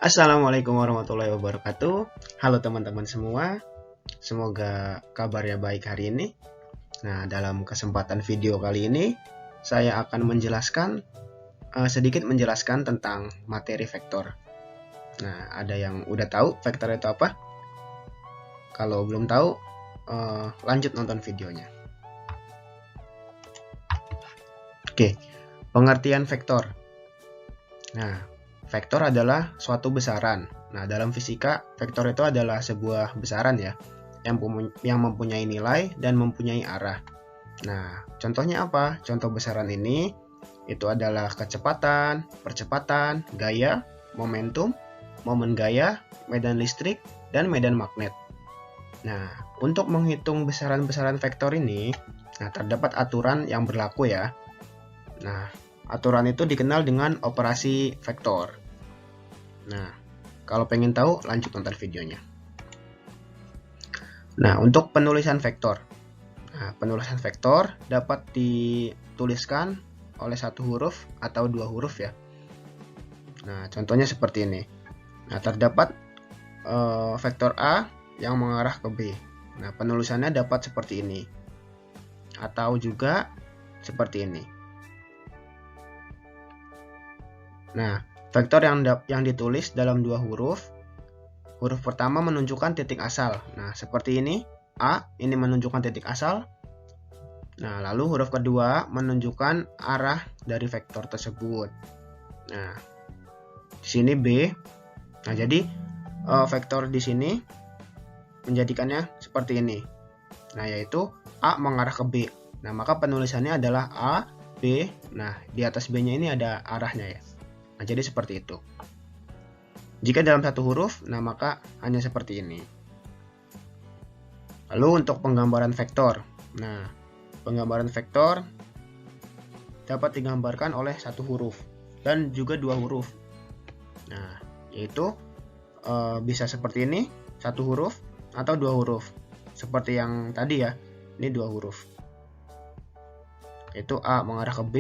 Assalamualaikum warahmatullahi wabarakatuh. Halo teman-teman semua, semoga kabarnya baik hari ini. Nah, dalam kesempatan video kali ini, saya akan sedikit menjelaskan tentang materi vektor. Nah, ada yang udah tahu vektor itu apa? Kalau belum tahu, lanjut nonton videonya. Oke, pengertian vektor. Nah, vektor adalah suatu besaran. Nah, dalam fisika, vektor itu adalah sebuah besaran ya, yang mempunyai nilai dan mempunyai arah. Nah, contohnya apa? Contoh besaran ini itu adalah kecepatan, percepatan, gaya, momentum, momen gaya, medan listrik, dan medan magnet. Nah, untuk menghitung besaran-besaran vektor ini, terdapat aturan yang berlaku ya. Nah, aturan itu dikenal dengan operasi vektor. Nah, kalau pengen tahu, lanjut nonton videonya. Nah, untuk penulisan vektor. Nah, penulisan vektor dapat dituliskan oleh satu huruf atau dua huruf ya. Nah, contohnya seperti ini. Nah, terdapat vektor A yang mengarah ke B. Nah, penulisannya dapat seperti ini. Atau juga seperti ini. Nah, vektor yang ditulis dalam dua huruf pertama menunjukkan titik asal. Nah, seperti ini, A ini menunjukkan titik asal. Nah, lalu huruf kedua menunjukkan arah dari vektor tersebut. Nah, di sini B. Nah, jadi vektor di sini menjadikannya seperti ini. Nah, yaitu A mengarah ke B. Nah, maka penulisannya adalah A, B. Nah, di atas B-nya ini ada arahnya ya. Nah, jadi seperti itu. Jika dalam satu huruf, nah maka hanya seperti ini. Lalu untuk penggambaran vektor. Nah, penggambaran vektor dapat digambarkan oleh satu huruf dan juga dua huruf. Nah, yaitu bisa seperti ini, satu huruf atau dua huruf. Seperti yang tadi ya, ini dua huruf. Yaitu A mengarah ke B.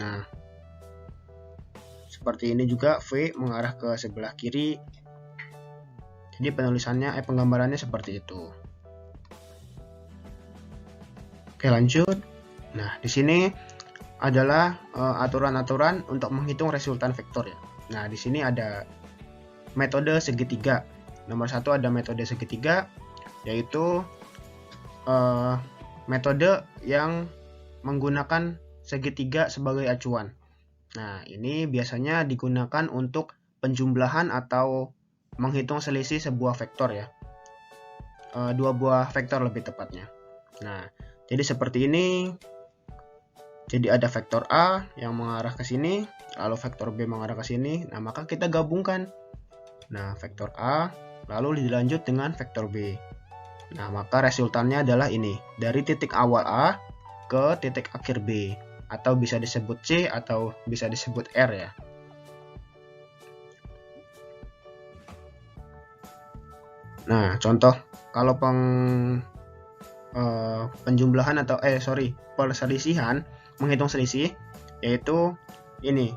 Nah, seperti ini juga V mengarah ke sebelah kiri. Jadi penggambarannya seperti itu. Oke, lanjut. Nah, di sini adalah aturan-aturan untuk menghitung resultan vektor ya. Nah, di sini ada metode segitiga. Nomor satu ada metode segitiga, yaitu metode yang menggunakan segitiga sebagai acuan. Nah, ini biasanya digunakan untuk penjumlahan atau menghitung selisih sebuah vektor ya. Dua buah vektor lebih tepatnya. Nah, jadi seperti ini. Jadi ada vektor A yang mengarah ke sini, lalu vektor B mengarah ke sini. Nah, maka kita gabungkan. Nah, vektor A lalu dilanjut dengan vektor B. Nah, maka resultannya adalah ini. Dari titik awal A ke titik akhir B. Atau bisa disebut C atau bisa disebut R ya. Nah, contoh kalau penjumlahan atau perselisihan, menghitung selisih, yaitu ini.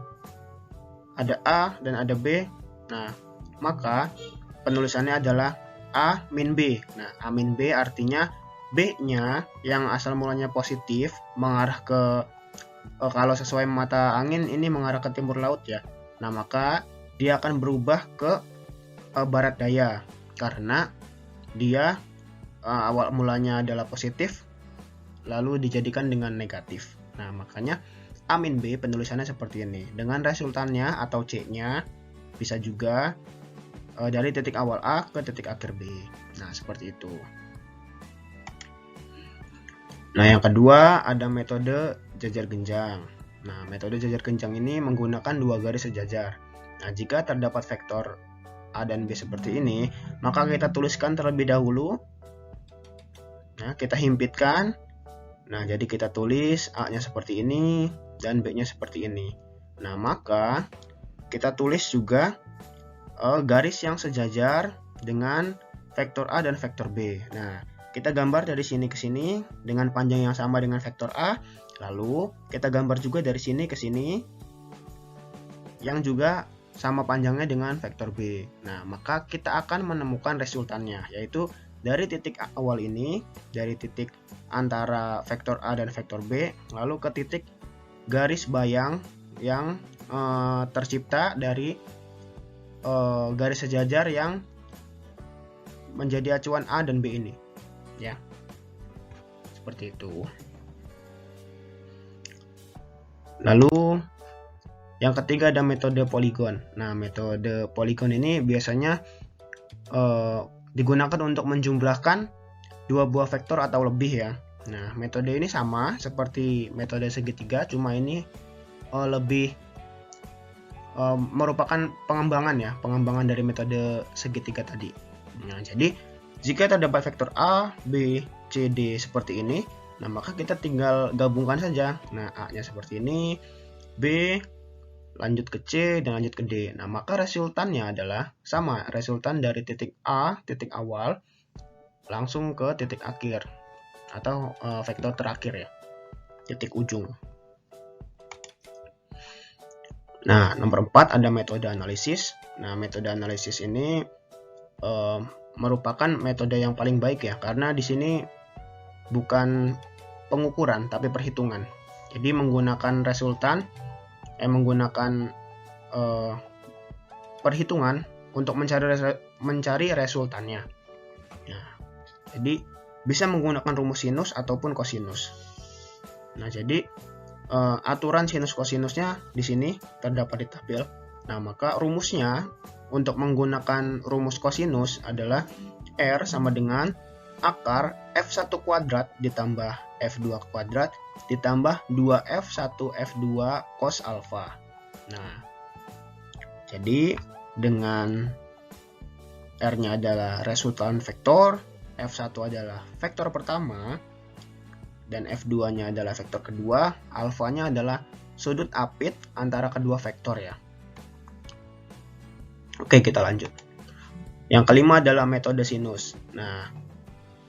Ada A dan ada B. Nah, maka penulisannya adalah A min B. Nah, A min B artinya B-nya yang asal mulanya positif mengarah ke kalau sesuai mata angin ini mengarah ke timur laut ya. Nah, maka dia akan berubah ke barat daya karena dia awal mulanya adalah positif lalu dijadikan dengan negatif. Nah, makanya A min B penulisannya seperti ini. Dengan resultannya atau C-nya bisa juga dari titik awal A ke titik akhir B. Nah, seperti itu. Nah, yang kedua ada metode jajar genjang. Nah, metode jajar genjang ini menggunakan dua garis sejajar. Nah, jika terdapat vektor A dan B seperti ini, maka kita tuliskan terlebih dahulu. Nah, kita himpitkan. Nah, jadi kita tulis A-nya seperti ini dan B-nya seperti ini. Nah, maka kita tulis juga garis yang sejajar dengan vektor A dan vektor B. Nah, kita gambar dari sini ke sini dengan panjang yang sama dengan vektor A. Lalu kita gambar juga dari sini ke sini yang juga sama panjangnya dengan vektor B. Nah, maka kita akan menemukan resultannya, yaitu dari titik awal ini, dari titik antara vektor A dan vektor B, lalu ke titik garis bayang yang tercipta dari garis sejajar yang menjadi acuan A dan B ini, ya. Seperti itu. Lalu yang ketiga ada metode poligon. Nah, metode poligon ini biasanya digunakan untuk menjumlahkan dua buah vektor atau lebih ya. Nah, metode ini sama seperti metode segitiga, cuma ini lebih merupakan pengembangan dari metode segitiga tadi. Nah, jadi jika terdapat vektor A, B, C, D seperti ini, nah maka kita tinggal gabungkan saja. Nah, A-nya seperti ini, B lanjut ke C dan lanjut ke D. Nah, maka resultannya adalah sama, resultan dari titik A, titik awal, langsung ke titik akhir atau vektor terakhir ya, titik ujung. Nah, nomor 4 ada metode analisis. Nah, metode analisis ini merupakan metode yang paling baik ya, karena di sini bukan pengukuran tapi perhitungan. Jadi menggunakan perhitungan untuk mencari resultannya. Nah, jadi bisa menggunakan rumus sinus ataupun kosinus. Nah, jadi aturan sinus kosinusnya di sini terdapat di tabel. Nah, maka rumusnya untuk menggunakan rumus kosinus adalah R sama dengan akar F1 kuadrat ditambah F2 kuadrat ditambah 2F1 F2 cos alfa. Nah, jadi dengan R-nya adalah resultan vektor, F1 adalah vektor pertama, dan F2-nya adalah vektor kedua, alfanya adalah sudut apit antara kedua vektor ya. Oke, kita lanjut. Yang kelima adalah metode sinus. Nah,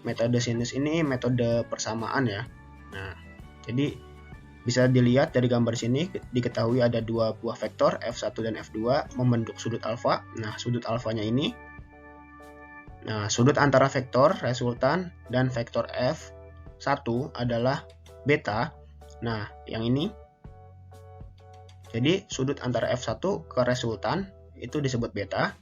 metode sinus ini metode persamaan ya. Nah, jadi bisa dilihat dari gambar sini, diketahui ada dua buah vektor F1 dan F2 membentuk sudut alfa. Nah, sudut alfanya ini. Nah, sudut antara vektor resultan dan vektor F1 adalah beta. Nah, yang ini. Jadi, sudut antara F1 ke resultan itu disebut beta.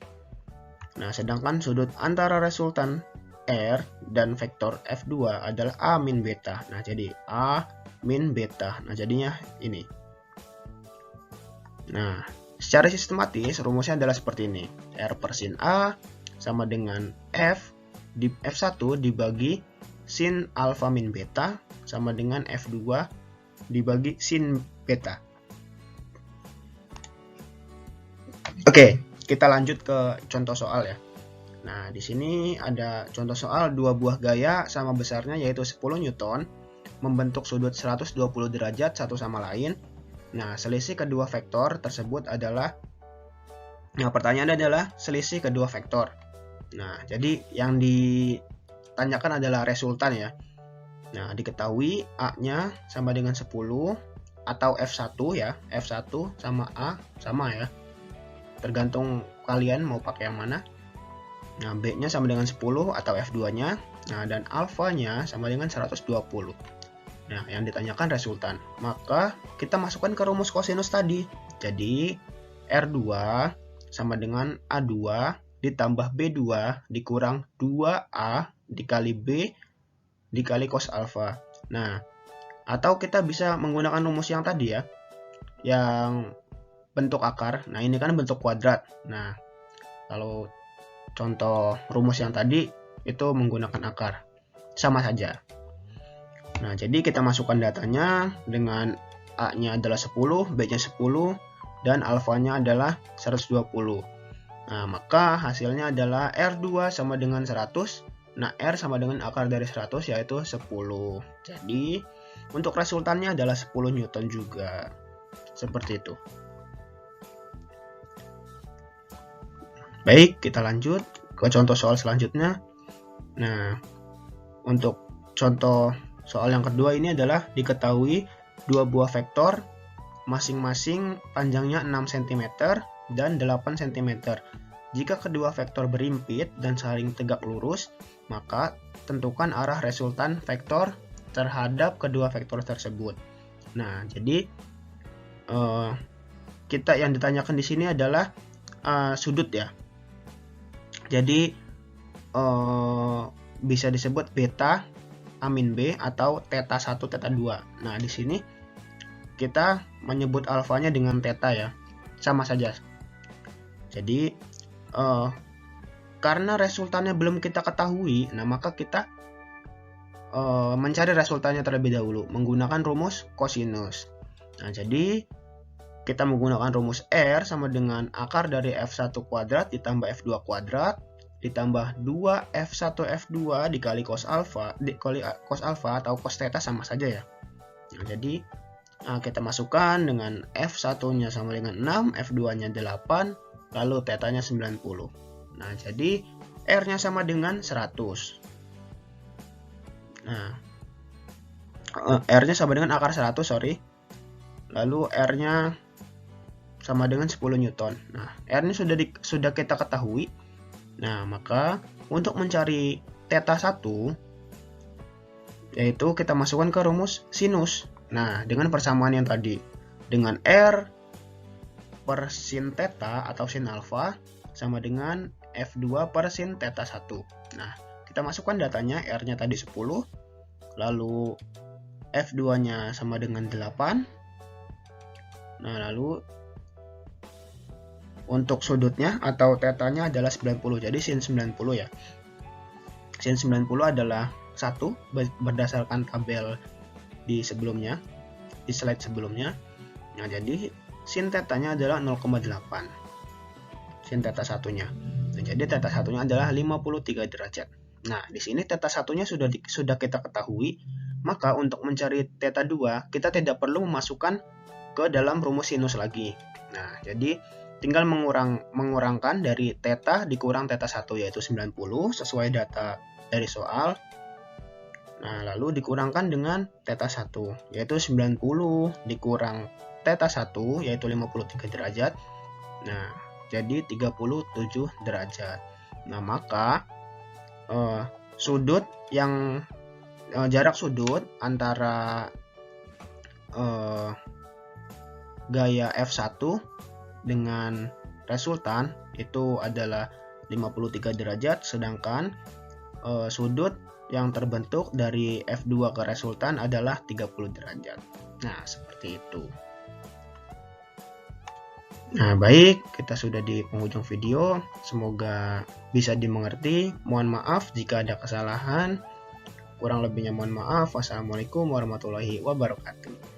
Nah, sedangkan sudut antara resultan R dan vektor F2 adalah A min beta. Nah, jadi A min beta. Nah, jadinya ini. Nah, secara sistematis rumusnya adalah seperti ini. R per sin A sama dengan F di F1 dibagi sin alfa min beta sama dengan F2 dibagi sin beta. Oke, kita lanjut ke contoh soal ya. Nah, di sini ada contoh soal dua buah gaya sama besarnya yaitu 10 Newton membentuk sudut 120 derajat satu sama lain. Nah, selisih kedua vektor tersebut adalah, nah pertanyaannya adalah selisih kedua vektor. Nah, jadi yang ditanyakan adalah resultan ya. Nah, diketahui A-nya sama dengan 10 atau F1 ya. F1 sama A sama ya. Tergantung kalian mau pakai yang mana. Nah, B-nya sama dengan 10 atau F2-nya. Nah, dan alfanya sama dengan 120. Nah, yang ditanyakan resultan. Maka kita masukkan ke rumus kosinus tadi. Jadi, R2 sama dengan A2 ditambah B2 dikurang 2A dikali B dikali cos alfa. Nah, atau kita bisa menggunakan rumus yang tadi ya. Yang bentuk akar. Nah, ini kan bentuk kuadrat. Nah, kalau contoh rumus yang tadi itu menggunakan akar. Sama saja. Nah, jadi kita masukkan datanya dengan A-nya adalah 10, B-nya 10, dan alfanya adalah 120. Nah, maka hasilnya adalah R2 sama dengan 100. Nah, R sama dengan akar dari 100 yaitu 10. Jadi, untuk resultannya adalah 10 Newton juga. Seperti itu. Baik, kita lanjut ke contoh soal selanjutnya. Nah, untuk contoh soal yang kedua ini adalah diketahui dua buah vektor masing-masing panjangnya 6 cm dan 8 cm. Jika kedua vektor berimpit dan saling tegak lurus, maka tentukan arah resultan vektor terhadap kedua vektor tersebut. Nah, jadi kita yang ditanyakan di sini adalah sudut ya. Jadi bisa disebut beta A min B atau theta 1 theta 2. Nah, di sini kita menyebut alfanya dengan theta ya. Sama saja. Jadi karena resultannya belum kita ketahui, nah maka kita mencari resultannya terlebih dahulu menggunakan rumus kosinus. Nah, jadi kita menggunakan rumus R sama dengan akar dari F1 kuadrat ditambah F2 kuadrat ditambah 2F1 F2 dikali cos alpha atau cos theta sama saja ya. Nah, jadi kita masukkan dengan F1-nya sama dengan 6, F2-nya 8, lalu theta-nya 90. Nah, jadi R-nya sama dengan 100. Nah, R-nya sama dengan akar 100, sorry. Lalu R-nya sama dengan 10 Newton. Nah, R-nya sudah kita ketahui. Nah, maka untuk mencari theta 1 yaitu kita masukkan ke rumus sinus. Nah, dengan persamaan yang tadi, dengan R per sin theta atau sin alpha sama dengan F2 per sin theta 1. Nah, kita masukkan datanya, R-nya tadi 10, lalu F2-nya sama dengan 8. Nah, lalu untuk sudutnya atau tetanya adalah 90, jadi sin 90 ya. Sin 90 adalah 1 berdasarkan tabel di sebelumnya, di slide sebelumnya. Nah, jadi sin tetanya adalah 0,8. Sin theta satunya. Nah, jadi theta satunya adalah 53 derajat. Nah, di sini theta satunya sudah kita ketahui, maka untuk mencari theta 2 kita tidak perlu memasukkan ke dalam rumus sinus lagi. Nah, jadi tinggal mengurangkan dari theta dikurang theta 1 yaitu 90 sesuai data dari soal. Nah, lalu dikurangkan dengan theta 1 yaitu 90 dikurang theta 1 yaitu 53 derajat. Nah, jadi 37 derajat. Nah, maka sudut yang jarak sudut antara gaya F1 dengan resultan itu adalah 53 derajat, sedangkan sudut yang terbentuk dari F2 ke resultan adalah 30 derajat. Nah, seperti itu. Nah, baik, kita sudah di penghujung video. Semoga bisa dimengerti. Mohon maaf jika ada kesalahan. Kurang lebihnya mohon maaf. Wassalamualaikum warahmatullahi wabarakatuh.